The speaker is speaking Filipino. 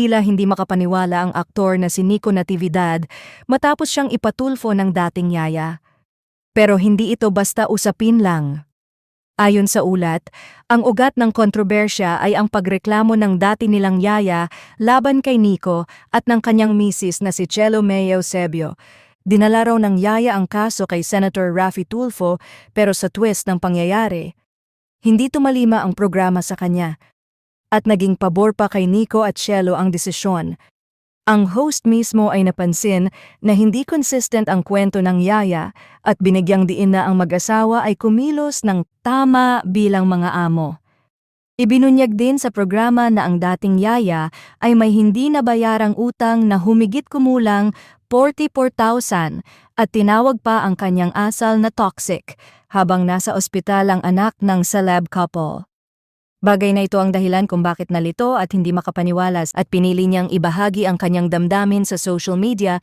Tila hindi makapaniwala ang aktor na si Nico Natividad matapos siyang ipatulfo ng dating yaya. Pero hindi ito basta usapin lang. Ayon sa ulat, ang ugat ng kontrobersya ay ang pagreklamo ng dati nilang yaya laban kay Nico at ng kanyang misis na si Chelo May Eusebio. Dinala raw ng yaya ang kaso kay Senator Raffy Tulfo pero sa twist ng pangyayari, hindi tumalima ang programa sa kanya. At naging pabor pa kay Nico at Chelo ang desisyon. Ang host mismo ay napansin na hindi consistent ang kwento ng yaya at binigyang diin na ang mag-asawa ay kumilos ng tama bilang mga amo. Ibinunyag din sa programa na ang dating yaya ay may hindi nabayarang utang na humigit kumulang 44,000 at tinawag pa ang kanyang asal na toxic habang nasa ospital ang anak ng celeb couple. Bagay na ito ang dahilan kung bakit nalito at hindi makapaniwalas at pinili niyang ibahagi ang kanyang damdamin sa social media